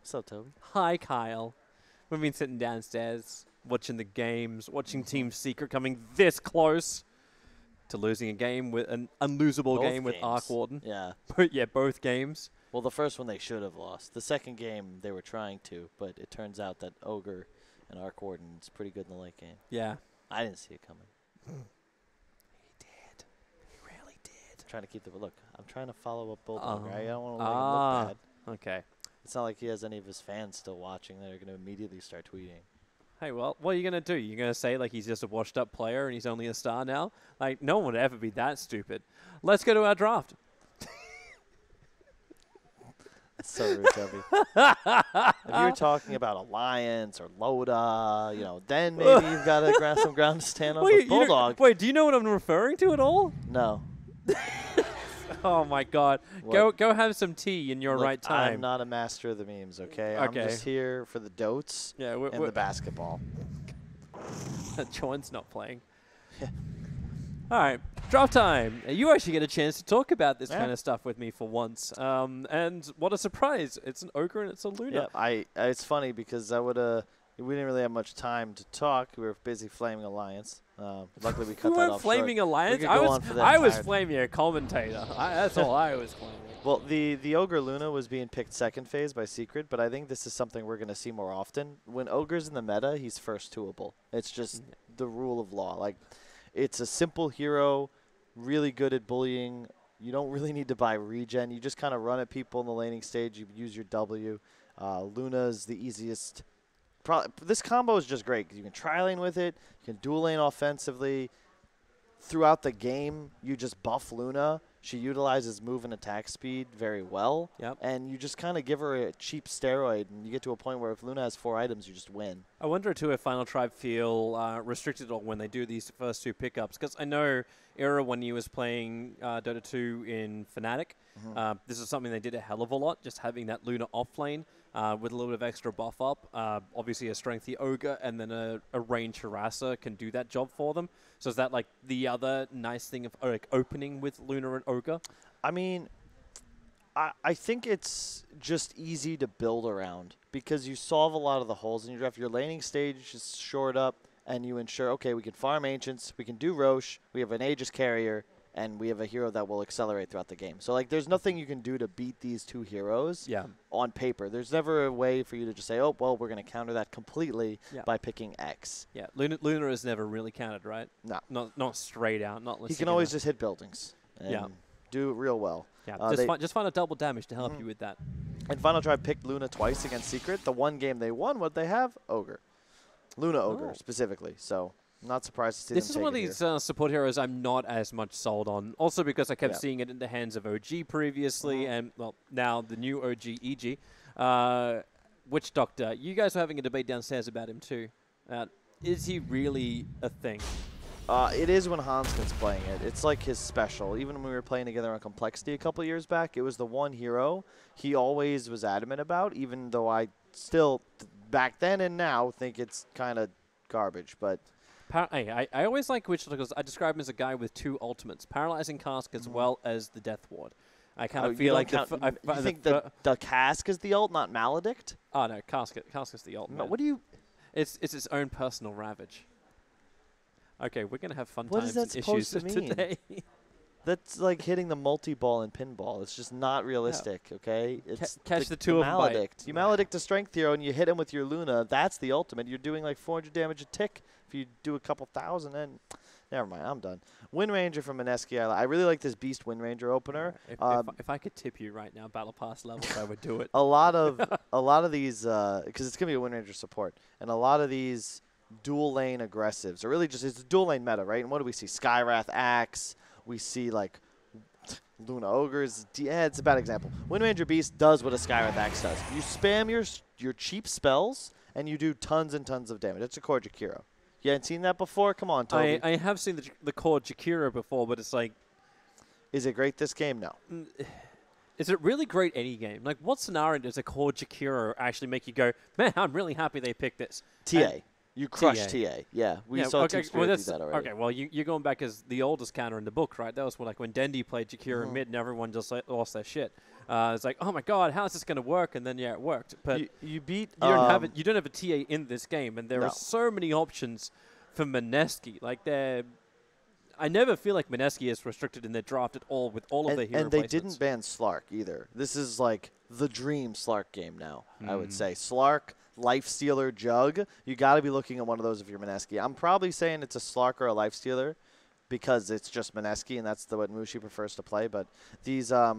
What's up, Toby? Hi, Kyle. We've been sitting downstairs, watching the games, watching Team Secret coming this close to losing a game with an unlosable game with Arc Warden. Yeah. Yeah, both games. Well, the first one they should have lost. The second game they were trying to, but it turns out that Ogre and Arc Warden is pretty good in the late game. Yeah. I didn't see it coming. He did. He really did. I'm trying to keep the look. I'm trying to follow up Bulldog, right? I don't want to make him look bad. Okay. It's not like he has any of his fans still watching that are going to immediately start tweeting. Hey, well, what are you going to do? You're going to say, like, he's just a washed-up player and he's only a star now? Like, no one would ever be that stupid. Let's go to our draft. That's so rude, Toby. If you were talking about Alliance or Loda, you know, then maybe you've got to grab some ground to stand on. But Bulldog. Wait, do you know what I'm referring to at all? No. Oh, my God. Go have some tea in your right time. I'm not a master of the memes, okay? I'm just here for the dotes and the basketball. Joan's not playing. All right, draft time. You actually get a chance to talk about this kind of stuff with me for once. And what a surprise. It's an Ogre and it's a Luna. Yeah, it's funny because we didn't really have much time to talk. We were busy flaming Alliance. Luckily, we cut that off flaming short. Alliance? I was flaming a commentator. That's all I was flaming. Well, the Ogre Luna was being picked second phase by Secret, but I think this is something we're going to see more often. When Ogre's in the meta, he's first twoable. It's just the rule of law. Like, it's a simple hero, really good at bullying. You don't really need to buy regen. You just kind of run at people in the laning stage. You use your W. Luna's the easiest. This combo is just great because you can tri-lane with it. You can dual lane offensively. Throughout the game, you just buff Luna. She utilizes move and attack speed very well. Yep. And you just kind of give her a cheap steroid, and you get to a point where if Luna has 4 items, you just win. I wonder, too, if Final Tribe feel restricted or when they do these first two pickups. Because I know Era, when he was playing Dota 2 in Fnatic, this is something they did a hell of a lot, just having that Luna off lane with a little bit of extra buff up. Obviously, a strengthy Ogre and then a range harasser can do that job for them. So is that like the other nice thing of like opening with Luna and Ogre? I mean, I think it's just easy to build around because you solve a lot of the holes in your draft. Your laning stage is shored up, and you ensure, okay, we can farm Ancients, we can do Roche, we have an Aegis carrier, and we have a hero that will accelerate throughout the game. So, like, there's nothing you can do to beat these two heroes on paper. There's never a way for you to just say, oh, well, we're going to counter that completely by picking X. Yeah, Luna is never really countered, right? No. Not straight out. He can always just hit buildings and do it real well. Yeah, just find a double damage to help you with that. And Final Tribe picked Luna twice against Secret. The one game they won, what they have? Ogre. Luna Ogre, specifically. So, I'm not surprised to see this is one of these support heroes I'm not as much sold on. Also because I kept seeing it in the hands of OG previously, and, well, now the new OG, EG. Witch Doctor, you guys were having a debate downstairs about him too. Is he really a thing? It is when Hanskin's playing it. It's like his special. Even when we were playing together on Complexity a couple years back, it was the one hero he always was adamant about, even though I still, back then and now, think it's kind of garbage. But I always like Witch Doctor because I describe him as a guy with two ultimates, Paralyzing Cask as well as the Death Ward. I kind of feel like you think the Cask is the ult, not Maledict? Oh, no, Cask is the ult. No, what do you... It's its own personal ravage. Okay, we're going to have fun what times is that and issues supposed to mean? today. That's like hitting the multi-ball in pinball. It's just not realistic, okay? It's catch the two of them. Maledict. You Maledict a strength hero and you hit him with your Luna. That's the ultimate. You're doing like 400 damage a tick. If you do a couple thousand, then never mind. I'm done. Wind Ranger from Mineski. I really like this Beast Wind Ranger opener. If I could tip you right now, Battle Pass levels, I would do it. A lot of these, because it's gonna be a Wind Ranger support, and a lot of these dual lane aggressives are really just it's a dual lane meta, right? And what do we see? Skywrath Axe. We see like Luna Ogres. Yeah, it's a bad example. Wind Ranger Beast does what a Skywrath Axe does. You spam your cheap spells and you do tons and tons of damage. It's a core Jakiro. You hadn't seen that before? Come on, Toby. I have seen the core Jakiro before, but it's like... Is it great this game? No. Is it really great any game? Like, what scenario does a core Jakiro actually make you go, man, I'm really happy they picked this? TA. You crushed TA. Yeah, we saw Team Spirit do that already. Okay, well, you're going back as the oldest counter in the book, right? That was like when Dendi played Jakiro mid and everyone just lost their shit. It's like, oh my god, how is this going to work? And then it worked. But you beat. you don't have it. You don't have a TA in this game, and there No. are so many options for Mineski. Like I never feel like Mineski is restricted in their draft at all with all of their hero And they placements. didn't ban Slark either. This is like the dream Slark game now, I would say. Slark, Lifestealer, Jug. You got to be looking at one of those if you're Mineski. I'm probably saying it's a Slark or a Lifestealer because it's just Mineski, and that's what Mushi prefers to play. But these, I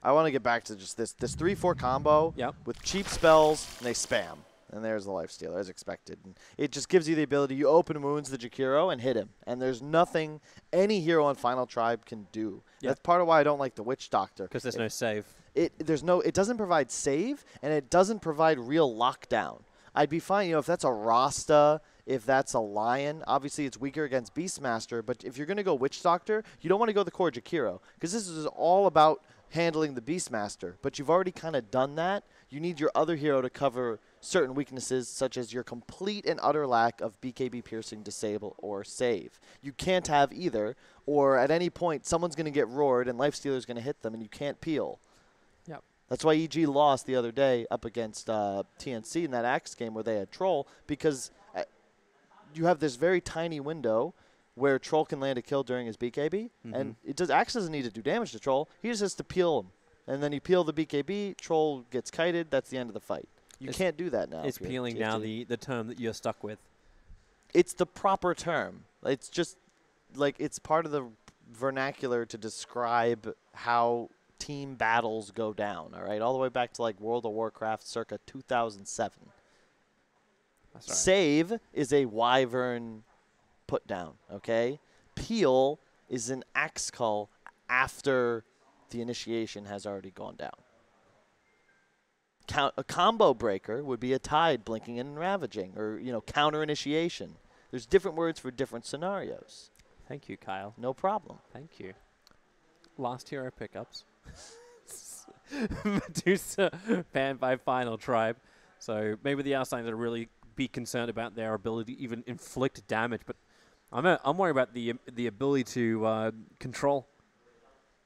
want to get back to just this 3-4 combo with cheap spells, and they spam. And there's the Lifestealer, as expected. And it just gives you the ability. You open wounds the Jakiro and hit him. And there's nothing any hero on Final Tribe can do. That's part of why I don't like the Witch Doctor. Because there's no save. It doesn't provide save, and it doesn't provide real lockdown. I'd be fine, if that's a Rasta, if that's a Lion. Obviously, it's weaker against Beastmaster. But if you're going to go Witch Doctor, you don't want to go the core Jakiro. Because this is all about handling the Beastmaster. But you've already kind of done that. You need your other hero to cover certain weaknesses, such as your complete and utter lack of BKB piercing, disable, or save. You can't have either, or at any point, someone's going to get roared and Lifestealer's going to hit them, and you can't peel. Yep. That's why EG lost the other day up against TNC in that Axe game where they had Troll, because you have this very tiny window where Troll can land a kill during his BKB, and Axe doesn't need to do damage to Troll. He just has to peel him. And then you peel the BKB, Troll gets kited, that's the end of the fight. You can't do that now. Is peeling now the term that you're stuck with? It's the proper term. It's just like it's part of the vernacular to describe how team battles go down, all right? All the way back to like World of Warcraft circa 2007. That's right. Save is a wyvern put down, okay? Peel is an axe call after the initiation has already gone down. A combo breaker would be a tide blinking and ravaging, or counter initiation. There's different words for different scenarios. Thank you, Kyle. No problem. Thank you. Last hero pickups. Medusa banned by Final Tribe. So maybe the outsiders are really be concerned about their ability to even inflict damage, but I'm worried about the ability to control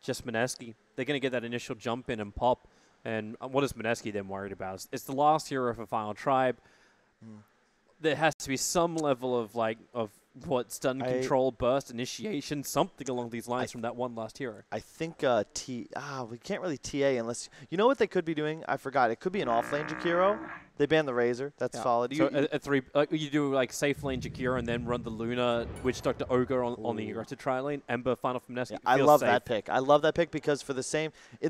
just Mineski. They're going to get that initial jump in and pop. And what is Mineski then worried about? It's the last hero for Final Tribe. There has to be some level of what stun control, burst, initiation, something along these lines from that one last hero. I think we can't really TA unless you know what they could be doing. I forgot. It could be an off-lane Jakiro. They banned the Razor. That's solid. So you do like safe lane Jakiro and then run the Luna Witch Doctor Ogre on the aggressive tri lane. Ember Final from Mineski. I love that pick. I love that pick because in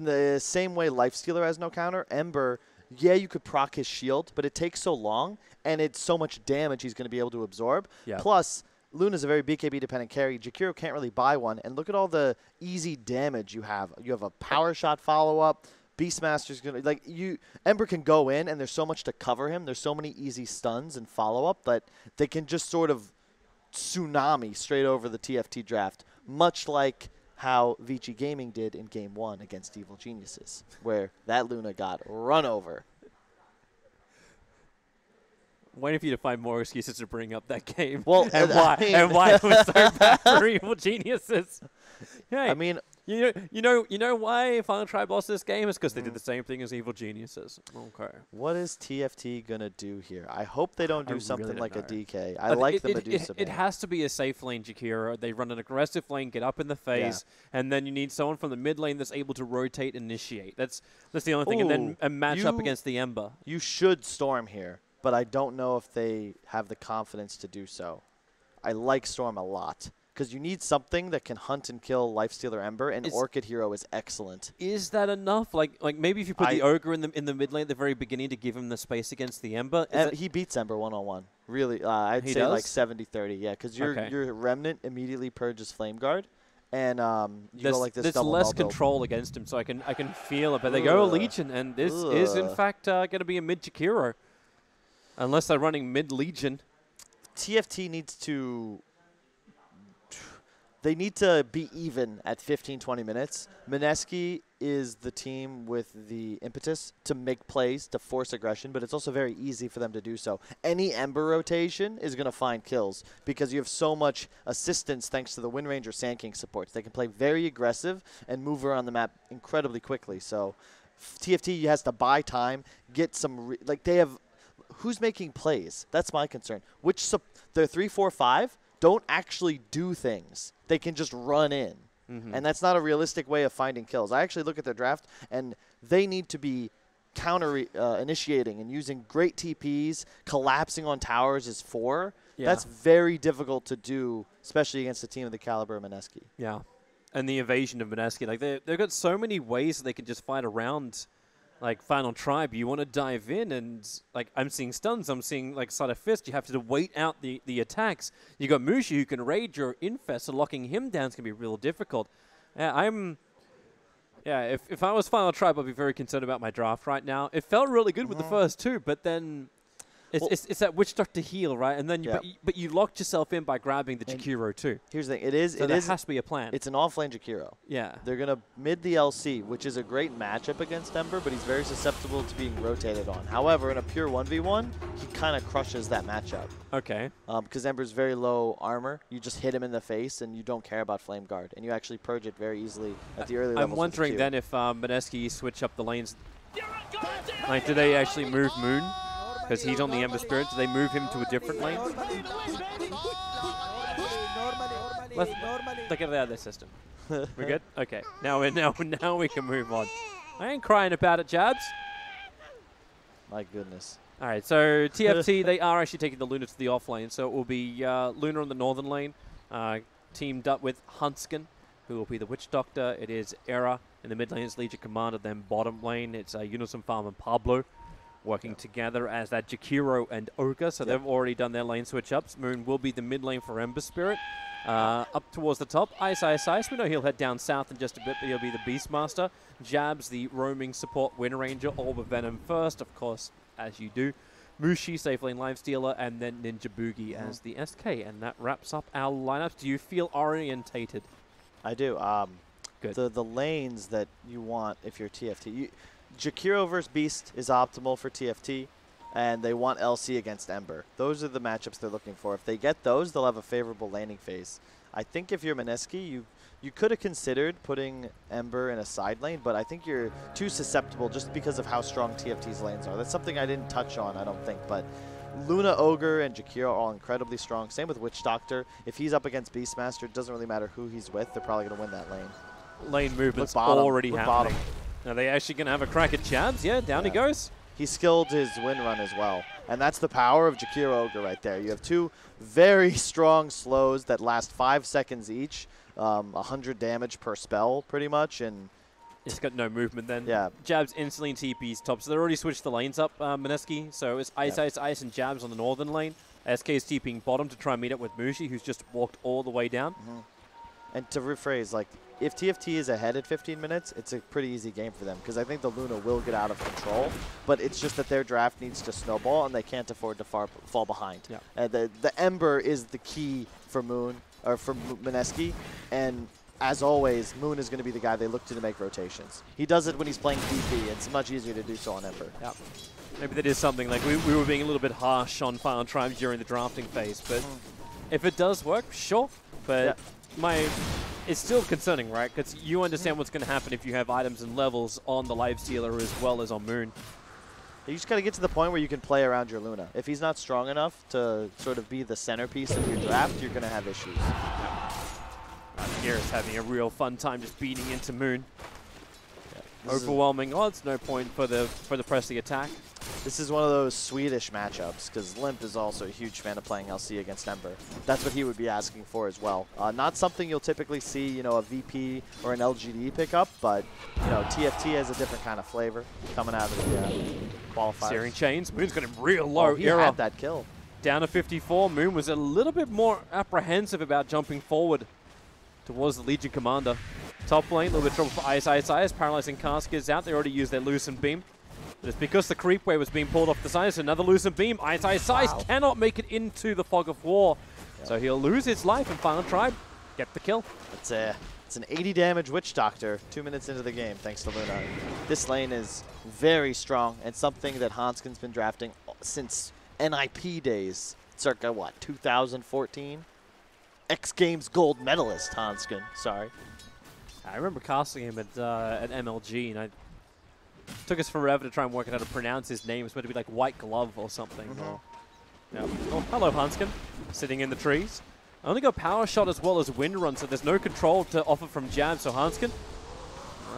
the same way Lifestealer has no counter, Ember. Yeah, you could proc his shield, but it takes so long and it's so much damage he's going to be able to absorb. Yeah. Plus, Luna's a very BKB-dependent carry. Jakiro can't really buy one. And look at all the easy damage you have. You have a power shot follow-up. Beastmaster's going to... Ember can go in, and there's so much to cover him. There's so many easy stuns and follow-up that they can just sort of tsunami straight over the TFT draft, much like how Vici Gaming did in Game 1 against Evil Geniuses, where that Luna got run over. Waiting for you to find more excuses to bring up that game. Well, and why it was so bad for Evil Geniuses. Yeah, I mean, you know why Final Tribe lost this game? It's because they did the same thing as Evil Geniuses. Okay. What is TFT gonna do here? I hope they don't do something really like a know. DK. I like the Medusa. It has to be a safe lane Jakiro. They run an aggressive lane, get up in the phase, and then you need someone from the mid lane that's able to rotate, initiate. That's the only thing. And then a match up against the Ember. You should Storm here, but I don't know if they have the confidence to do so. I like Storm a lot. Because you need something that can hunt and kill Lifestealer Ember, and Orchid Hero is excellent. Is that enough? Like maybe if you put the Ogre in the mid lane at the very beginning to give him the space against the Ember. He beats Ember one-on-one. Really, I'd say like 70-30. Yeah, because your Remnant immediately purges Flame Guard, and you go like this. There's double less build. control against him, so I can feel it. But they go Legion, and this is in fact going to be a mid Jakiro, unless they're running mid Legion. TFT needs to. They need to be even at 15-20 minutes. Mineski is the team with the impetus to make plays, to force aggression, but it's also very easy for them to do so. Any Ember rotation is going to find kills because you have so much assistance thanks to the Wind Ranger Sand King supports. They can play very aggressive and move around the map incredibly quickly. So TFT has to buy time, get some like they have. Who's making plays? That's my concern. Their 3-4-5 don't actually do things. They can just run in. And that's not a realistic way of finding kills. I actually look at their draft, and they need to be initiating and using great TPs, collapsing on towers is 4. Yeah. That's very difficult to do, especially against a team of the caliber of Mineski. Yeah, and the evasion of Mineski. Like they've got so many ways that they can just fight around. Like Final Tribe, you want to dive in, and like I'm seeing stuns, I'm seeing like side of fist. You have to wait out the attacks. You got Mushi who can raid your infest, so locking him down is gonna be real difficult. If I was Final Tribe, I'd be very concerned about my draft right now. It felt really good with the first 2, but then it's that Witch Doctor heal, right? And then but you locked yourself in by grabbing the Jakiro too. Here's the thing: there has to be a plan. It's an off-lane Jakiro. Yeah, they're gonna mid the LC, which is a great matchup against Ember, but he's very susceptible to being rotated on. However, in a pure 1v1, he kind of crushes that matchup. Okay. Because Ember's very low armor, you just hit him in the face, and you don't care about Flame Guard, and you actually purge it very easily at the early levels. I'm wondering then if Mineski switch up the lanes. Like, do they actually move Moon? Because he's on the Ember Spirit, do they move him to a different lane? Let's look at the other system. We good? Okay. Now we can move on. I ain't crying about it, Jabs. My goodness. All right, so TFT, they are actually taking the Luna to the off lane, so it will be Luna on the northern lane, teamed up with Huntskin, who will be the Witch Doctor. It is Era in the mid lane, it's Legion Commander, then bottom lane, it's Unison Farm and Pablo working together as that Jakiro and Ogre, so they've already done their lane switch-ups. Moon will be the mid lane for Ember Spirit. Up towards the top, Ice. We know he'll head down south in just a bit, but he'll be the Beastmaster. Jabs, the roaming support Wind Ranger, Orb of Venom first, of course, as you do. Mushi, Safe Lane Lifestealer, and then Ninja Boogie as the SK. And that wraps up our lineups. Do you feel orientated? I do. Good. The lanes that you want if you're TFT. Jakiro versus Beast is optimal for TFT, and they want LC against Ember. Those are the matchups they're looking for. If they get those, they'll have a favorable landing phase. I think if you're Mineski, you could have considered putting Ember in a side lane, but I think you're too susceptible just because of how strong TFT's lanes are. That's something I didn't touch on, I don't think, but Luna, Ogre, and Jakiro are all incredibly strong. Same with Witch Doctor. If he's up against Beastmaster, it doesn't really matter who he's with. They're probably going to win that lane. Lane movement's already happening. Are they actually going to have a crack at Jabs? Yeah, down he goes. He skilled his wind run as well. And that's the power of Jakiro Ogre right there. You have 2 very strong slows that last 5 seconds each. 100 damage per spell, pretty much. And it's got no movement then. Yeah. Jabs instantly TP's top. So they already switched the lanes up, Mineski. So it's Ice, and Jabs on the northern lane. SK is TPing bottom to try and meet up with Mushi, who's just walked all the way down. And to rephrase, like, if TFT is ahead at 15 minutes, it's a pretty easy game for them because I think the Luna will get out of control, but it's just that their draft needs to snowball and they can't afford to fall behind. Yeah. The Ember is the key for Moon, or for Mineski, and as always, Moon is going to be the guy they look to make rotations. He does it when he's playing DP. It's much easier to do so on Ember. Yeah. Maybe that is something, like we were being a little bit harsh on Final Tribe during the drafting phase, but if it does work, sure, but it's still concerning, right? Because you understand what's going to happen if you have items and levels on the Lifestealer as well as on Moon. You just got to get to the point where you can play around your Luna. If he's not strong enough to sort of be the centerpiece of your draft, you're going to have issues. Garrett's having a real fun time just beating into Moon. Overwhelming odds, no point for the press the attack. This is one of those Swedish matchups because Limp is also a huge fan of playing LC against Ember. That's what he would be asking for as well. Not something you'll typically see, you know, a VP or an LGD pick up, but you know, TFT has a different kind of flavor coming out of the qualifiers. Searing Chains. Moon's got him real low. He had that kill. Down to 54. Moon was a little bit more apprehensive about jumping forward towards the Legion Commander. Top lane, a little bit of trouble for Ice. Paralyzing Cask is out. They already used their Lucent Beam. But it's because the creep wave was being pulled off the side. So another Lucent Beam. Ice cannot make it into the Fog of War. Yep. So he'll lose his life and Final Tribe get the kill. It's an 80 damage Witch Doctor 2 minutes into the game thanks to Luna. This lane is very strong and something that Hanskin's been drafting since NIP days. Circa, what, 2014? X Games gold medalist Hanskin, sorry. I remember casting him at MLG, and Took us forever to try and work out how to pronounce his name. It's meant to be like White Glove or something. Or, yeah. Oh, hello, Hanskin. Sitting in the trees. Only got Power Shot as well as Wind Run, so there's no control to offer from Jab. So Hanskin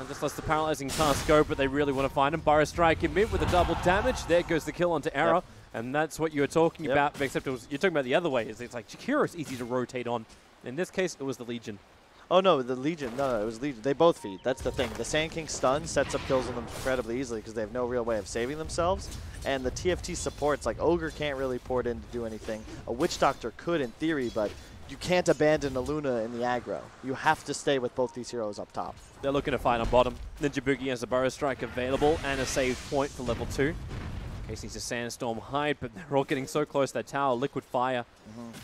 just lets the paralyzing cast go, but they really want to find him. Burrow Strike in mid with a double damage. There goes the kill onto Era. Yep. And that's what you were talking about, except you're talking about the other way. It's like Jakiro's easy to rotate on. In this case, it was the Legion. Oh, no, the Legion. No, it was Legion. They both feed. That's the thing. The Sand King stun sets up kills on them incredibly easily because they have no real way of saving themselves. And the TFT supports, like Ogre can't really port in to do anything. A Witch Doctor could in theory, but you can't abandon a Luna in the aggro. You have to stay with both these heroes up top. They're looking to fight on bottom. Ninja Boogie has a Burrow Strike available and a saved point for level 2. Case needs a Sandstorm hide, but they're all getting so close to that tower. Liquid Fire.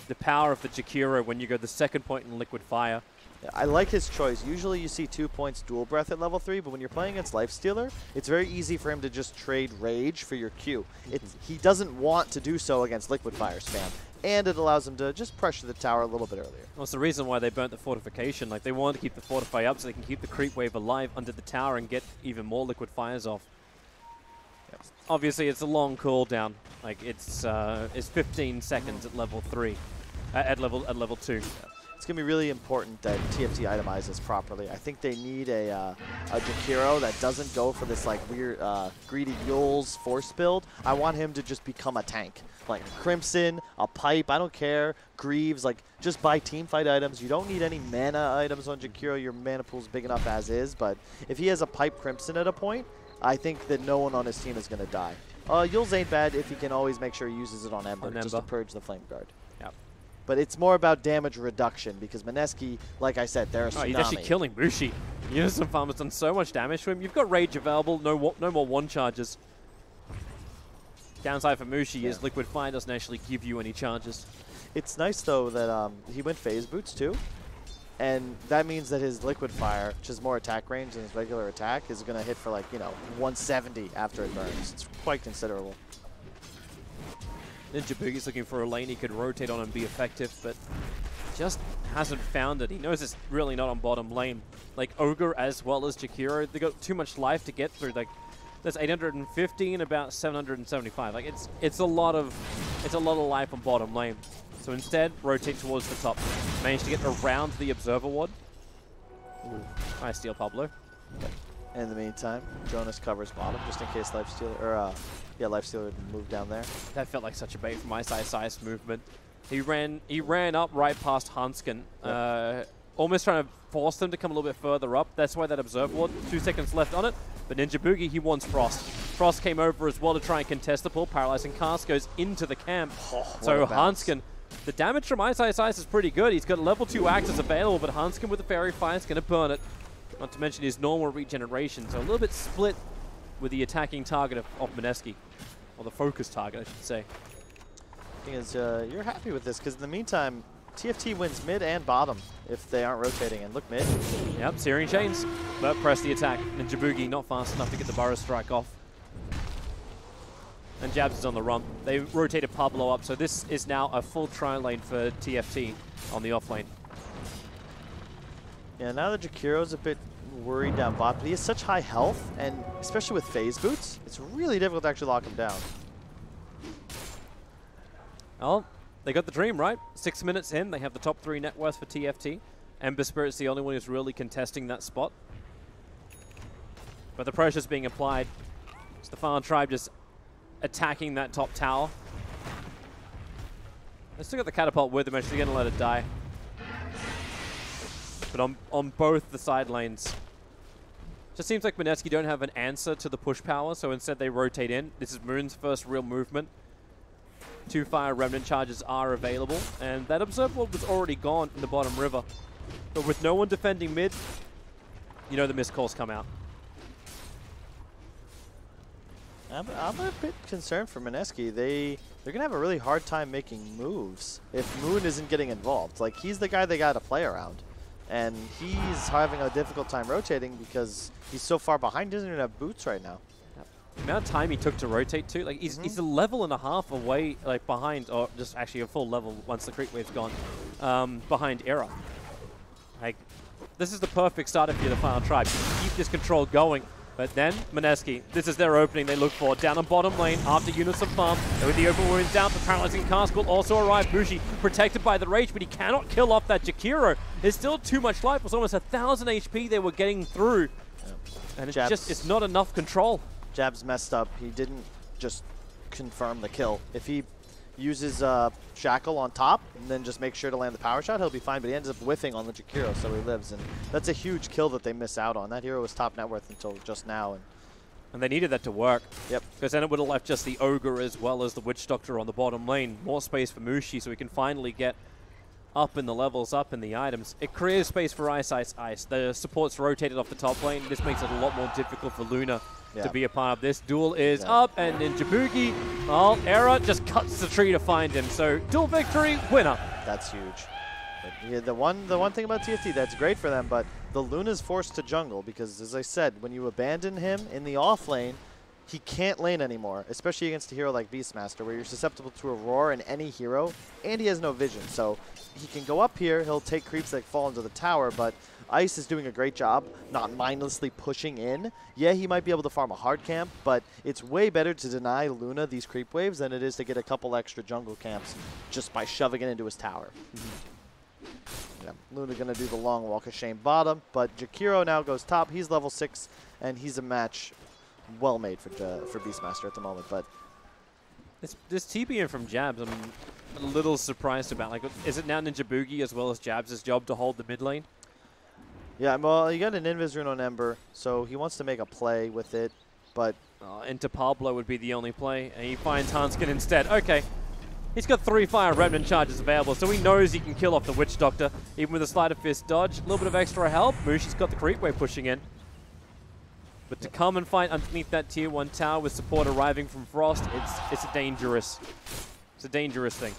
The power of the Jakiro when you go the second point in Liquid Fire. Yeah, I like his choice. Usually you see 2 points dual breath at level 3, but when you're playing against Lifestealer, it's very easy for him to just trade Rage for your Q. He doesn't want to do so against Liquid Fire spam, and it allows him to just pressure the tower a little bit earlier. Well, it's the reason why they burnt the fortification. Like, they wanted to keep the Fortify up so they can keep the creep wave alive under the tower and get even more Liquid Fires off. Obviously, it's a long cooldown. Like, it's 15 seconds at level 3, at level 2. It's going to be really important that TFT itemizes properly. I think they need a Jakiro that doesn't go for this like weird greedy Yules force build. I want him to just become a tank. Like Crimson, a Pipe, I don't care, Greaves, like just buy teamfight items. You don't need any mana items on Jakiro. Your mana pool's big enough as is, but if he has a Pipe Crimson at a point, I think that no one on his team is going to die. Yules ain't bad if he can always make sure he uses it on Ember, just to purge the Flame Guard. Yep. But it's more about damage reduction because Mineski, like I said, they're a tsunami. He's actually killing Mushi. Unison Farm has done so much damage to him. You've got Rage available, no more one charges. Downside for Mushi is Liquid Fire doesn't actually give you any charges. It's nice though that he went Phase Boots too. And that means that his Liquid Fire, which is more attack range than his regular attack, is going to hit for like, 170 after it burns. It's quite considerable. Ninja Boogie's looking for a lane he could rotate on and be effective, but just hasn't found it. He knows it's really not on bottom lane. Like Ogre as well as Jakiro, they got too much life to get through. Like that's 850 and about 775. Like it's a lot of life on bottom lane. So instead, rotate towards the top. Managed to get around the Observer Ward. Ooh, nice steal, Pablo. In the meantime, Jonas covers bottom just in case Lifestealer, or Lifestealer moved down there. That felt like such a bait from Ice movement. He ran up right past Hanskin, almost trying to force them to come a little bit further up. That's why that Observer Ward, 2 seconds left on it. But Ninja Boogie, he wants Frost. Frost came over as well to try and contest the pull. Paralyzing Cast goes into the camp. So Hanskin, the damage from Ice is pretty good. He's got level 2 axes available, but Hanskin with the Fairy Fire is going to burn it. Not to mention his normal regeneration, so a little bit split with the attacking target of Mineski. Or the focus target, I should say. The thing is, you're happy with this, because in the meantime, TFT wins mid and bottom if they aren't rotating. And look mid. Yep, Searing Chains. But press the attack. Ninja Boogie not fast enough to get the Burrow Strike off. And Jabs is on the run. They rotated Pablo up, so this is now a full try lane for TFT on the off lane. Yeah, now that Jakiro's a bit worried down bot, but he has such high health, and especially with phase boots, it's really difficult to actually lock him down. Well, they got the dream, right? 6 minutes in, they have the top 3 net worth for TFT. Ember Spirit's the only one who's really contesting that spot. But the pressure's being applied. It's the Farm Tribe just attacking that top tower. They still got the catapult with them, actually going to let it die. But on both the side lanes. Just seems like Mineski don't have an answer to the push power, so instead they rotate in. This is Moon's first real movement. 2 Fire Remnant charges are available, and that Observer was already gone in the bottom river. But with no one defending mid, you know the missed calls come out. I'm a bit concerned for Mineski. They're going to have a really hard time making moves if Moon isn't getting involved. Like, he's the guy they got to play around. And he's having a difficult time rotating because he's so far behind. He doesn't even have boots right now. The amount of time he took to rotate too, like he's a level and a half away, like behind, or just actually a full level once the creep wave's gone, behind Era. Like, this is the perfect starter for the Final Tribe. You keep this control going. But then, Mineski, this is their opening they look for. Down on bottom lane, after units of farm. And with the open wounds down, the paralyzing cask will also arrive. Mushi protected by the rage, but he cannot kill off that Jakiro. There's still too much life. It was almost 1,000 HP they were getting through. And it's not enough control. Jab's messed up. He didn't just confirm the kill. If he uses Shackle on top and then just make sure to land the power shot, he'll be fine, but he ends up whiffing on the Jakiro, so he lives, and that's a huge kill that they miss out on. That hero was top net worth until just now. And they needed that to work. Yep. Because then it would have left just the Ogre as well as the Witch Doctor on the bottom lane. More space for Mushi, so he can finally get up in the levels, up in the items. It creates space for Ice. The support's rotated off the top lane. This makes it a lot more difficult for Luna to be a part of this. Duel is up, and in Jabugi, well, Era just cuts the tree to find him. So duel victory, winner. That's huge. But yeah, the one thing about TFT that's great for them, but the Luna's forced to jungle because, as I said, when you abandon him in the off lane, he can't lane anymore, especially against a hero like Beastmaster, where you're susceptible to Aurora in any hero, and he has no vision. So he can go up here, he'll take creeps that fall into the tower, but Ice is doing a great job not mindlessly pushing in. Yeah, he might be able to farm a hard camp, but it's way better to deny Luna these creep waves than it is to get a couple extra jungle camps just by shoving it into his tower. Yeah, Luna going to do the long walk of shame bottom, but Jakiro now goes top. He's level 6, and he's a match well made for Beastmaster at the moment. But this TPM from Jabs, I'm a little surprised about. Like, is it now Ninja Boogie as well as Jabs' job to hold the mid lane? Yeah, well, you got an Invis rune on Ember, so he wants to make a play with it, but into Pablo would be the only play, and he finds Hanskin instead. Okay. He's got 3 Fire Remnant charges available, so he knows he can kill off the Witch Doctor, even with a Sleight of Fist dodge. A little bit of extra help. Mushi's got the creep wave pushing in. But to come and fight underneath that tier 1 tower with support arriving from Frost, it's a dangerous thing.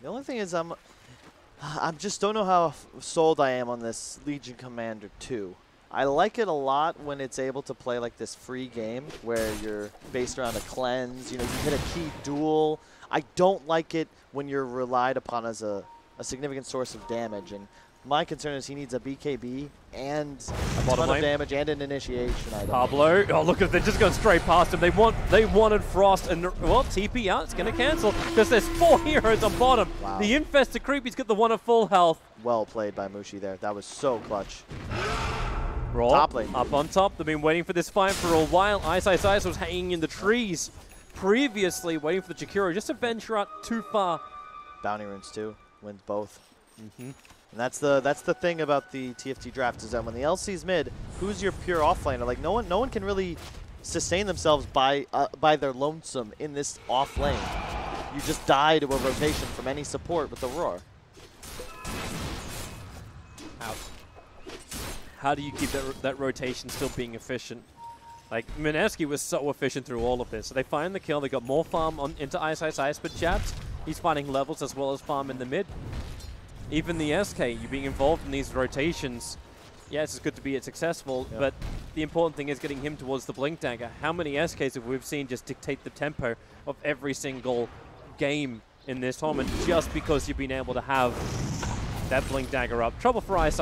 The only thing is I just don't know how sold I am on this Legion Commander 2. I like it a lot when it's able to play like this free game where you're based around a cleanse, you know, you hit a key duel. I don't like it when you're relied upon as a significant source of damage, and my concern is he needs a BKB and a ton of damage and an initiation item. Pablo, oh look, they're just going straight past him. They wanted Frost, and well, TP out, it's going to cancel because there's 4 heroes on bottom. Wow. The Infested Creep, he's got the one at full health. Well played by Mushi there. That was so clutch. Roll top lane. Up on top. They've been waiting for this fight for a while. Ice was hanging in the trees previously, waiting for the Jakiro just to venture out too far. Bounty runes too. Wins both. And that's the thing about the TFT draft, is that when the LC's mid, who's your pure offlaner? Like no one can really sustain themselves by their lonesome in this off lane. You just die to a rotation from any support with Aurora. Out. How do you keep that rotation still being efficient? Like, Mineski was so efficient through all of this. So they find the kill, they got more farm into Ice, but Jabs, he's finding levels as well as farm in the mid. Even the SK, you being involved in these rotations, yes, it's good to be successful, but the important thing is getting him towards the Blink Dagger. How many SKs have we seen just dictate the tempo of every single game in this tournament just because you've been able to have that Blink Dagger up? Trouble for Ice.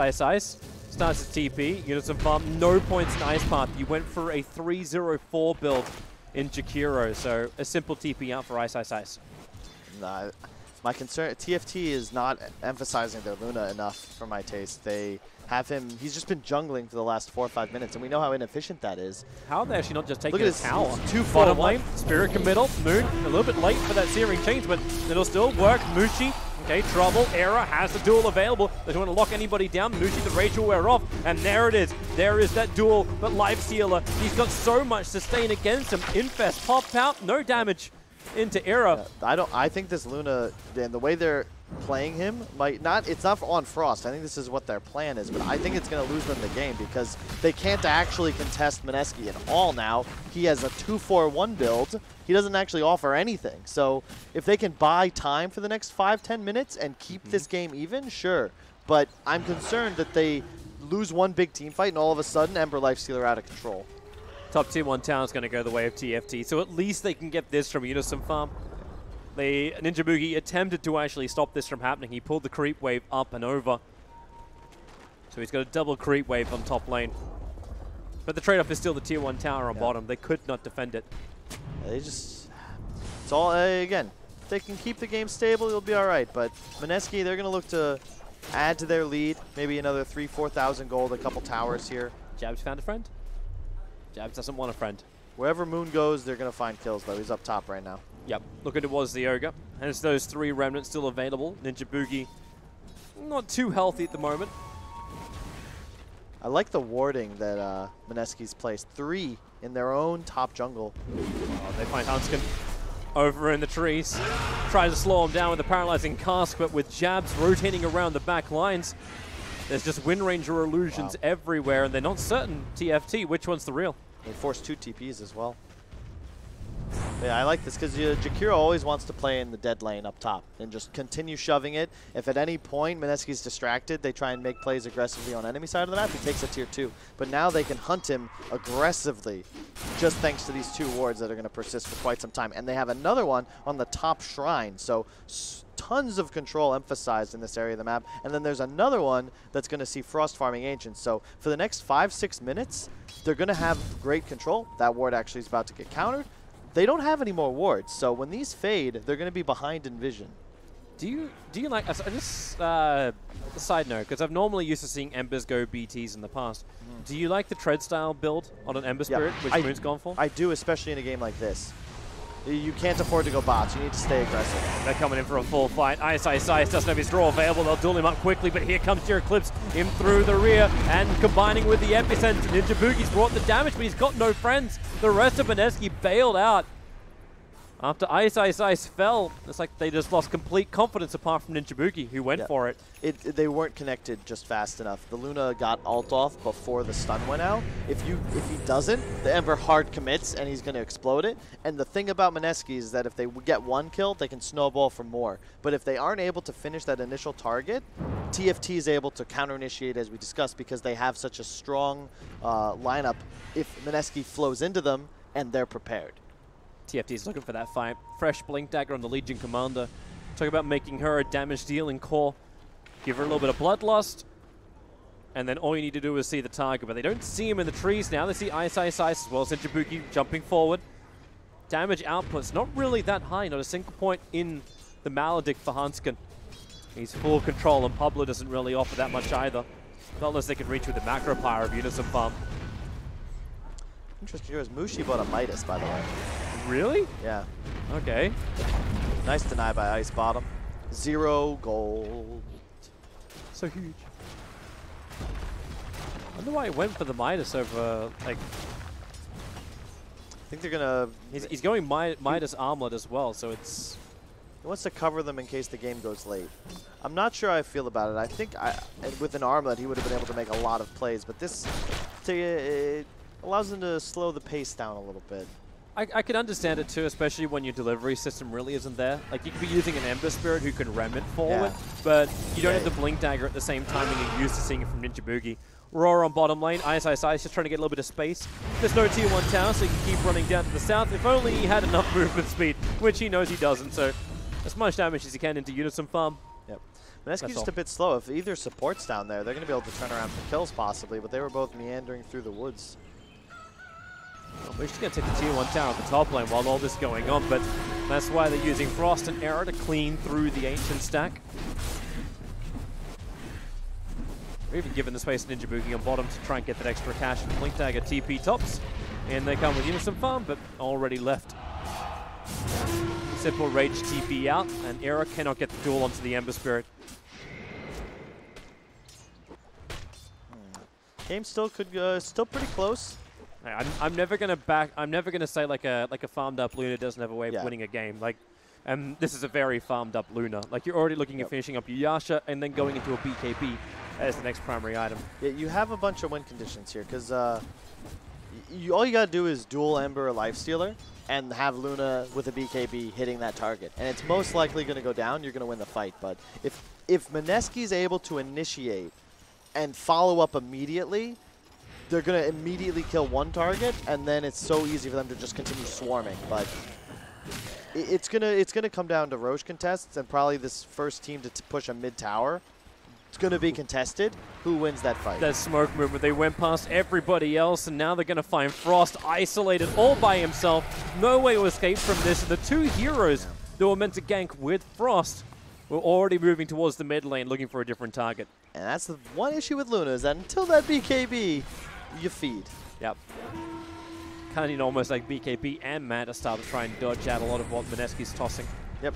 Starts at TP, units of farm, no points in Ice Path. You went for a 3-0-4 build in Jakiro, so a simple TP out for Ice. Nah, my concern, TFT is not emphasizing their Luna enough for my taste. They have him, he's just been jungling for the last 4 or 5 minutes, and we know how inefficient that is. How are they actually not just taking a tower? 2 bottom lane, Spirit committal, Moon, a little bit late for that searing change, but it'll still work. Mushi, okay, trouble. Era has the duel available. They don't want to lock anybody down. Mushi, the rage will wear off, and there it is. There is that duel, but Life Stealer, he's got so much sustain against him. Infest popped out, no damage into Era. I think this Luna, and the way they're playing him, might not, it's not on Frost. I think this is what their plan is, but I think it's going to lose them the game because they can't actually contest Mineski at all now. He has a 2-4-1 build. He doesn't actually offer anything. So if they can buy time for the next 5-10 minutes and keep this game even, sure. But I'm concerned that they lose one big team fight and all of a sudden Ember Lifestealer out of control. Top tier 1 town is going to go the way of TFT, so at least they can get this from Unison Farm. Ninja Boogie attempted to actually stop this from happening. He pulled the creep wave up and over. So he's got a double creep wave on top lane. But the trade-off is still the tier 1 tower on bottom. They could not defend it. They just... It's all... again, if they can keep the game stable, it'll be all right. But Mineski, they're going to look to add to their lead. Maybe another 4,000 gold, a couple towers here. Jabs found a friend. Jabs doesn't want a friend. Wherever Moon goes, they're going to find kills, though. He's up top right now. Yep. Looking towards the Ogre. And it's those 3 remnants still available. Ninja Boogie, not too healthy at the moment. I like the warding that Mineski's placed. 3 in their own top jungle. Oh, they find Hunskin over in the trees. Tries to slow him down with a paralyzing cask, but with Jabs rotating around the back lines, there's just Wind Ranger illusions everywhere, and they're not certain, TFT, which one's the real. They forced 2 TPs as well. Yeah, I like this because Jakiro always wants to play in the dead lane up top and just continue shoving it. If at any point Mineski's distracted, they try and make plays aggressively on enemy side of the map. He takes a tier 2. But now they can hunt him aggressively just thanks to these 2 wards that are going to persist for quite some time. And they have another one on the top shrine. So tons of control emphasized in this area of the map. And then there's another one that's going to see Frost farming Ancients. So for the next 5-6 minutes, they're going to have great control. That ward actually is about to get countered. They don't have any more wards, so when these fade, they're going to be behind in vision. Do you like, just side note, because I've normally used to seeing Embers go BTs in the past. Do you like the tread style build on an Ember Spirit, which Moon's gone for? I do, especially in a game like this. You can't afford to go bots. You need to stay aggressive. They're coming in for a full fight. Ice doesn't have his draw available. They'll duel him up quickly, but here comes your Eclipse in through the rear and combining with the Epicenter. Ninja Boogie's brought the damage, but he's got no friends. The rest of Mineski bailed out. After Ice fell, it's like they just lost complete confidence apart from Ninja Boogie, who went for it. They weren't connected just fast enough. The Luna got ult off before the stun went out. If he doesn't, the Ember hard commits and he's going to explode it. And the thing about Mineski is that if they get 1 kill, they can snowball for more. But if they aren't able to finish that initial target, TFT is able to counter-initiate, as we discussed, because they have such a strong lineup if Mineski flows into them and they're prepared. TFT is looking for that fight. Fresh Blink Dagger on the Legion Commander. Talk about making her a damage dealing core. Give her a little bit of Bloodlust. And then all you need to do is see the target. But they don't see him in the trees now. They see Ice as well as Ninjabuki jumping forward. Damage output's not really that high. Not a single point in the Maledict for Hanskin. He's full control, and Pablo doesn't really offer that much either. Not unless they can reach with the Macro Pyre of Unison Farm. Interesting here is Mushi bought a Midas, by the way. Really? Yeah. Okay. Nice deny by Ice Bottom. 0 gold. So huge. I wonder why he went for the Midas over, like... I think they're going to... He's going Midas Armlet as well, so it's... He wants to cover them in case the game goes late. I'm not sure how I feel about it. I think with an Armlet, he would have been able to make a lot of plays, but this it allows him to slow the pace down a little bit. I can understand it too, especially when your delivery system really isn't there. Like, you could be using an Ember Spirit who can ram it forward, but you don't have the Blink Dagger at the same time and you're used to seeing it from Ninja Boogie. Roar on bottom lane, Ice just trying to get a little bit of space. There's no tier 1 tower, so he can keep running down to the south. If only he had enough movement speed, which he knows he doesn't, so as much damage as he can into Unison Farm. Yep. Mineski's just a bit slow. If either support's down there, they're going to be able to turn around for kills possibly, but they were both meandering through the woods. Well, we're just going to take the tier 1 tower at the top lane while all this is going on, but that's why they're using Frost and Arrow to clean through the Ancient stack. We're even given the space to Ninja Boogie on bottom to try and get that extra cash from Blink Dagger TP tops. And they come with Unison Farm, but already left. Simple Rage TP out, and Arrow cannot get the duel onto the Ember Spirit. Game still still pretty close. I'm never gonna say like a farmed up Luna doesn't have a way of winning a game. Like, and this is a very farmed up Luna. Like, you're already looking at finishing up your Yasha and then going into a BKB as the next primary item. Yeah, you have a bunch of win conditions here because all you gotta do is dual Ember or Lifestealer and have Luna with a BKB hitting that target, and it's most likely gonna go down. You're gonna win the fight. But if Mineski's able to initiate and follow up immediately, they're going to immediately kill one target, and then it's so easy for them to just continue swarming. But it's gonna come down to Roche contests and probably this first team to push a mid tower. it's going to be contested. Who wins that fight? That smoke movement, they went past everybody else, and now they're going to find Frost isolated all by himself. No way to escape from this. The two heroes that were meant to gank with Frost were already moving towards the mid lane looking for a different target. And that's the one issue with Luna, is that until that BKB, you feed. Yep. Kind of need almost like BKB and Matt to start to try and dodge out a lot of what Mineski's tossing. Yep.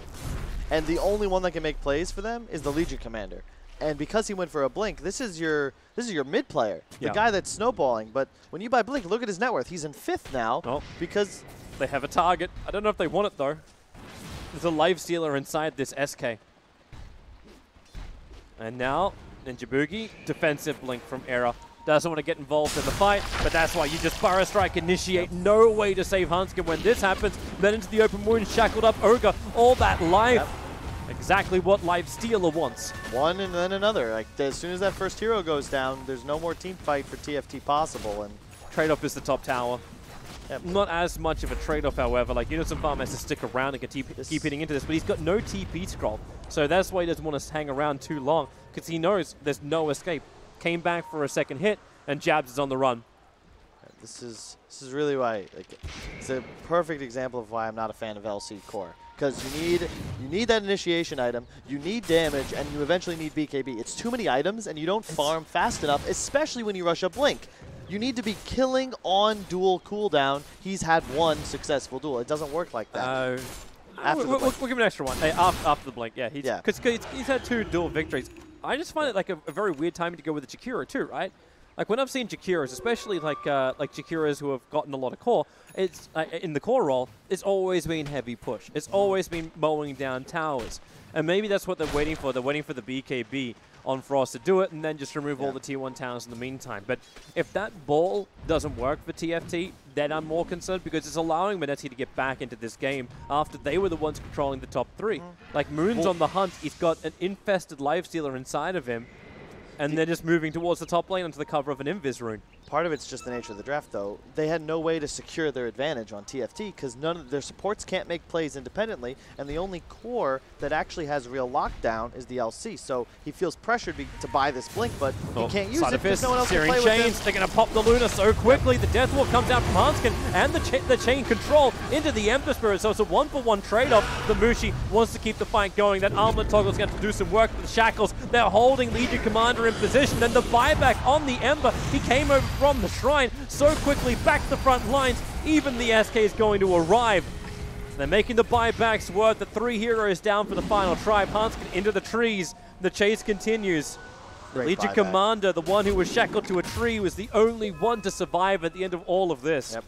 And the only one that can make plays for them is the Legion Commander. And because he went for a Blink, this is your mid player, the guy that's snowballing. But when you buy Blink, look at his net worth. He's in 5th now because they have a target. I don't know if they want it though. There's a life stealer inside this SK. And now Ninja Boogie, defensive Blink from Era. Doesn't want to get involved in the fight, but that's why you just Burrow Strike, initiate. No way to save Hanskin when this happens. Then into the open wound, shackled up Ogre. All that life. Exactly what Life Stealer wants. One and then another. Like, as soon as that first hero goes down, there's no more team fight for TFT possible. And trade-off is the top tower. Yep. Not as much of a trade-off, however. Like, Unison Farm has to stick around and can keep hitting into this, but he's got no TP scroll. So that's why he doesn't want to hang around too long, because he knows there's no escape. Came back for a second hit, and Jabs is on the run. This is really why, like, it's a perfect example of why I'm not a fan of LC core. Because you need that initiation item, you need damage, and you eventually need BKB. It's too many items, and you don't farm fast enough, especially when you rush up Blink. You need to be killing on dual cooldown. He's had one successful duel. It doesn't work like that. We'll give him an extra one. Hey, after the Blink, yeah. Because he's had 2 dual victories. I just find it like a very weird timing to go with the Jakiro too, right? Like when I've seen Jakiras, especially like Jakiras who have gotten a lot of core, it's in the core role, it's always been heavy push. It's always been mowing down towers. And maybe that's what they're waiting for. They're waiting for the BKB on Frost to do it and then just remove all the T1 towers in the meantime. But if that ball doesn't work for TFT, then I'm more concerned because it's allowing Mineski to get back into this game after they were the ones controlling the top 3. Like Moon's on the hunt. He's got an infested Lifestealer inside of him. And they're just moving towards the top lane under the cover of an Invis rune. Part of it's just the nature of the draft, though. They had no way to secure their advantage on TFT because none of their supports can't make plays independently, and the only core that actually has real lockdown is the LC. So he feels pressured to buy this Blink, but he can't use it because no one else can play with him. They're going to pop the Luna so quickly. The Death Wall comes out from Hanskin and the chain control into the Ember Spirit. So it's a 1-for-1 trade-off. The Mushi wants to keep the fight going. That Armlet Toggle is going to do some work with the Shackles. They're holding Legion Commander in position. Then the buyback on the Ember. He came over from the Shrine so quickly, back to the front lines. Even the SK is going to arrive. They're making the buybacks worth. The 3 heroes down for the final tribe. Hanskin into the trees. The chase continues. The Legion Commander, the one who was shackled to a tree, was the only one to survive at the end of all of this. Yep.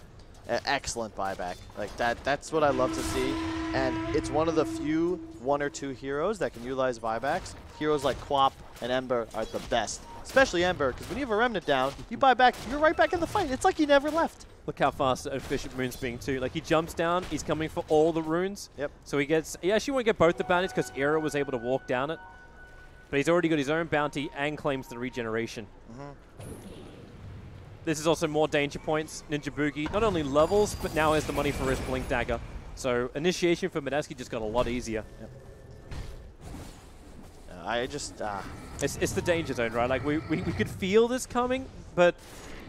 Excellent buyback. Like that's what I love to see. And it's one of the few 1 or 2 heroes that can utilize buybacks. Heroes like Quap and Ember are the best. Especially Ember, because when you have a Remnant down, you buy back, you're right back in the fight. It's like he never left. Look how fast efficient Moon's being too. Like he jumps down, he's coming for all the runes. Yep. So he actually won't get both the bounties because Era was able to walk down it. But he's already got his own bounty and claims the regeneration. This is also more danger points. Ninja Boogie not only levels, but now has the money for his Blink Dagger. So initiation for Mineski just got a lot easier. Yep. It's the danger zone, right? Like we could feel this coming, but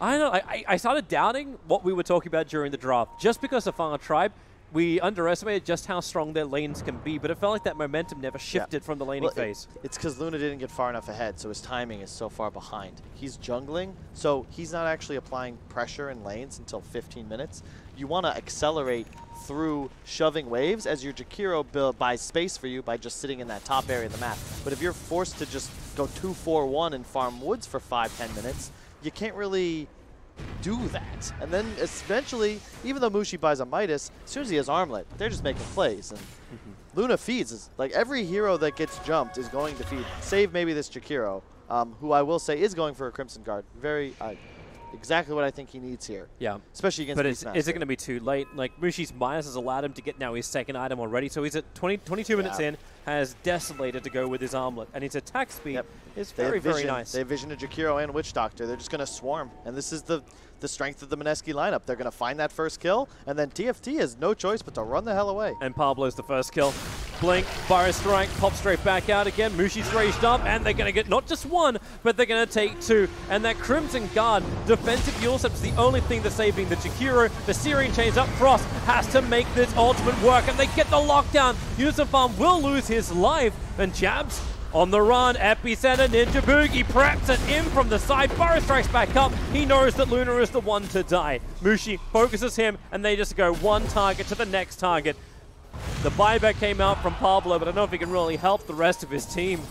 I don't know. I started doubting what we were talking about during the draft. Just because of Far Tribe, we underestimated just how strong their lanes can be, but it felt like that momentum never shifted from the laning phase. It's because Luna didn't get far enough ahead, so his timing is so far behind. He's jungling, so he's not actually applying pressure in lanes until 15 minutes. You want to accelerate through shoving waves as your Jakiro buys space for you by just sitting in that top area of the map. But if you're forced to just go 2-4-1 and farm woods for 5-10 minutes, you can't really do that. And then eventually, even though Mushi buys a Midas, as soon as he has Armlet, they're just making plays. And Luna feeds. Like every hero that gets jumped is going to feed, save maybe this Jakiro, who I will say is going for a Crimson Guard. Very exactly what I think he needs here. Yeah. Especially against Beastmaster. But is it going to be too late? Like Mushi's Midas has allowed him to get now his second item already. So he's at 22 minutes in, has Desolator to go with his Armlet. And his attack speed is very nice. They have Vision of Jakiro and Witch Doctor. They're just going to swarm. And this is the strength of the Mineski lineup. They're going to find that first kill, and then TFT has no choice but to run the hell away. And Pablo's the first kill. Blink, Fire Strike, pop straight back out again. Mushi's raged up, and they're going to get not just one, but they're going to take two. And that Crimson Guard, defensive Yulsep is the only thing that's saving the Jakiro. The Searing Chains up. Frost has to make this ultimate work, and they get the lockdown. Unicorn will lose his life, and Jabs on the run. Epicenter, Ninja Boogie preps it in from the side. Fire Strikes back up. He knows that Luna is the one to die. Mushi focuses him, and they just go one target to the next target. The buyback came out from Pablo, but I don't know if he can really help the rest of his team.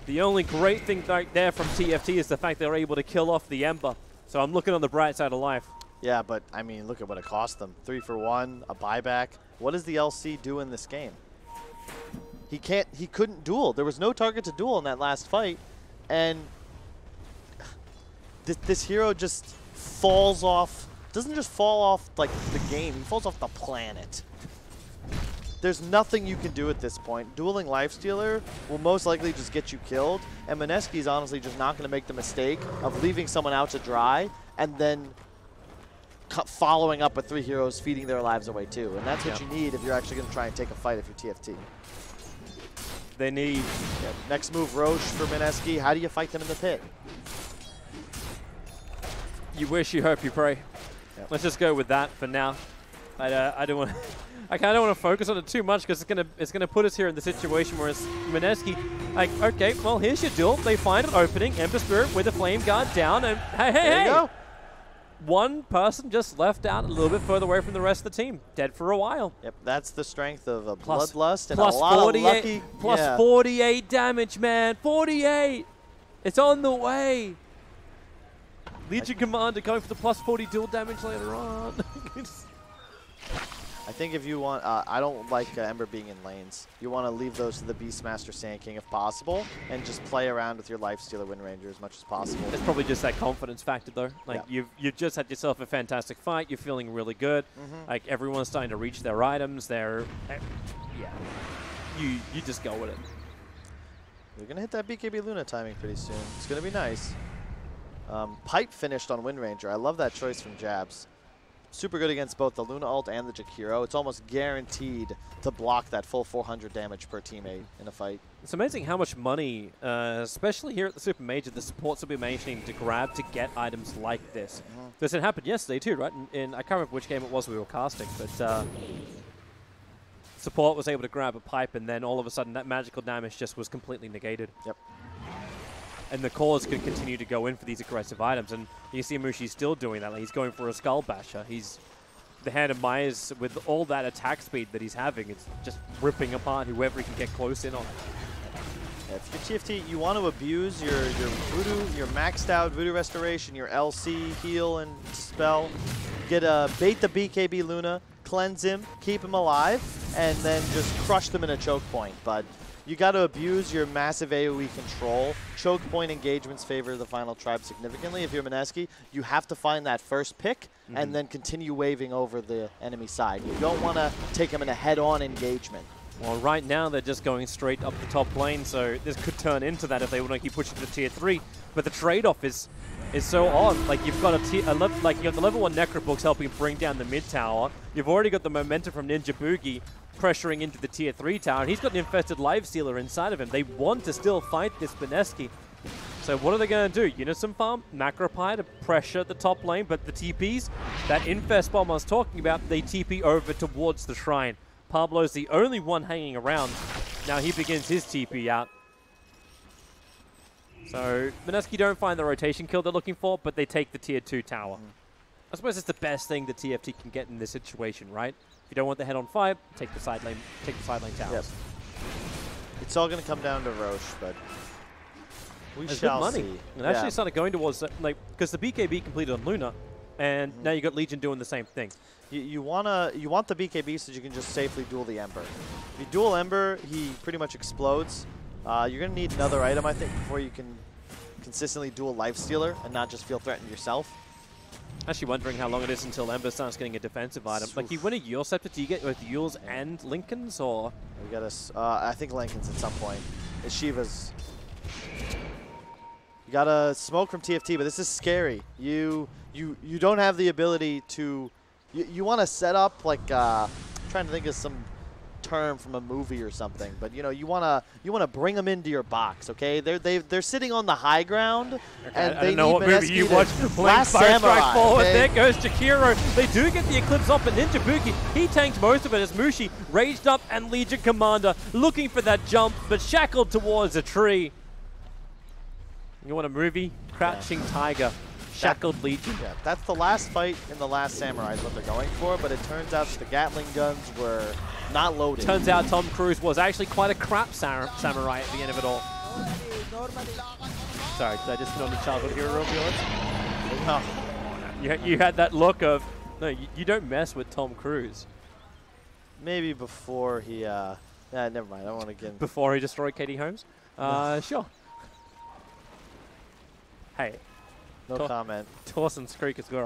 The only great thing right there from TFT is the fact they're able to kill off the Ember. So I'm looking on the bright side of life. Yeah, but I mean, look at what it cost them. 3 for 1, a buyback. What does the LC do in this game? He couldn't duel. There was no target to duel in that last fight. And this hero just falls off. Doesn't just fall off like the game, he falls off the planet. There's nothing you can do at this point. Dueling Lifestealer will most likely just get you killed, and Mineski is honestly just not going to make the mistake of leaving someone out to dry and then following up with 3 heroes feeding their lives away too. And that's what you need if you're actually going to try and take a fight if you're TFT. They need... Next move, Roche for Mineski. How do you fight them in the pit? You wish, you hope, you pray. Yep. Let's just go with that for now. I don't want. I kind of want to focus on it too much because it's gonna put us here in the situation where it's Mineski. Like, okay, well here's your duel. They find an opening. Ember Spirit with a Flame Guard down, and hey, There you go. One person just left out a little bit further away from the rest of the team, dead for a while. Yep, that's the strength of a Plus- Bloodlust and plus a lot 48, of lucky. plus 48 damage, man. 48. It's on the way. Legion Commander going for the plus 40 dual damage later on. I think if you want, I don't like Ember being in lanes. You want to leave those to the Beastmaster Sand King if possible, and just play around with your Lifestealer Wind Ranger as much as possible. It's probably just that confidence factor, though. Like you've just had yourself a fantastic fight. You're feeling really good. Like everyone's starting to reach their items. They're, you just go with it. We're gonna hit that BKB Luna timing pretty soon. It's gonna be nice. Pipe finished on Wind Ranger. I love that choice from Jabs. Super good against both the Luna ult and the Jakiro. It's almost guaranteed to block that full 400 damage per teammate in a fight. It's amazing how much money, especially here at the Supermajor, the supports will be managing to grab to get items like this. This had happened yesterday too, right? I can't remember which game it was we were casting, but support was able to grab a pipe, and then all of a sudden that magical damage just was completely negated. Yep. And the cores could continue to go in for these aggressive items, and you see Mushi still doing that. Like he's going for a Skull Basher. He's the Hand of Myers with all that attack speed that he's having. It's just ripping apart whoever he can get close in on. Yeah, if you're TFT, you want to abuse your Voodoo, your maxed out Voodoo Restoration, your LC heal and spell. Get bait the BKB Luna, cleanse him, keep him alive, and then just crush them in a choke point. But you got to abuse your massive AoE control. Choke point engagements favor the final tribe significantly. If you're Mineski, you have to find that first pick and then continue waving over the enemy side. You don't want to take them in a head-on engagement. Well, right now they're just going straight up the top lane, so this could turn into that if they want to keep pushing to tier 3. But the trade-off is so odd. Like you've got you have the level 1 Necrobooks helping bring down the mid tower. You've already got the momentum from Ninja Boogie pressuring into the tier 3 tower, and he's got an infested Lifestealer inside of him. They want to still fight this Mineski. So what are they going to do? Unison farm, Macropie to pressure the top lane, but the TPs, that infest bomb I was talking about, they TP over towards the shrine. Pablo's the only one hanging around. Now he begins his TP out. So Mineski don't find the rotation kill they're looking for, but they take the tier 2 tower. I suppose it's the best thing the TFT can get in this situation, right? If you don't want the head-on fight, take the side lane towers. Yep. It's all going to come down to Roche, but we There's shall good money. see. And actually started going towards, like, because the BKB completed on Luna, and now you got Legion doing the same thing. You want the BKB so that you can just safely duel the Ember. If you duel Ember, he pretty much explodes. You're going to need another item, I think, before you can consistently duel Lifestealer and not just feel threatened yourself. Actually wondering how long it is until Ember starts getting a defensive item. Like, you win a Yule Scepter, do you get with Yules and Lincoln's, or? We got I think Lincoln's at some point. It's Shiva's. You got a smoke from TFT, but this is scary. You don't have the ability to... You want to set up, like, trying to think of some term from a movie or something, but you know, you wanna bring them into your box, okay? They're sitting on the high ground, and I they don't know need what movie you Mineski to watched. Last Fire Samurai, strike forward. okay? There goes Jakiro. They do get the Eclipse off, but Ninja Buki, he tanked most of it as Mushi raged up and Legion Commander looking for that jump, but shackled towards a tree. You want a movie? Crouching Tiger. Shackled Legion. Yeah, that's the last fight in the Last Samurai is what they're going for, but it turns out that the Gatling guns were not loaded. Turns out Tom Cruise was actually quite a crap samurai at the end of it all. Sorry, did I just hit on the childhood hero of yours? No. You had that look of, no, you don't mess with Tom Cruise. Maybe before he, yeah, never mind, I don't want to get... Before he destroyed Katie Holmes? Sure. Hey. No comment. Dawson's Creek is all right.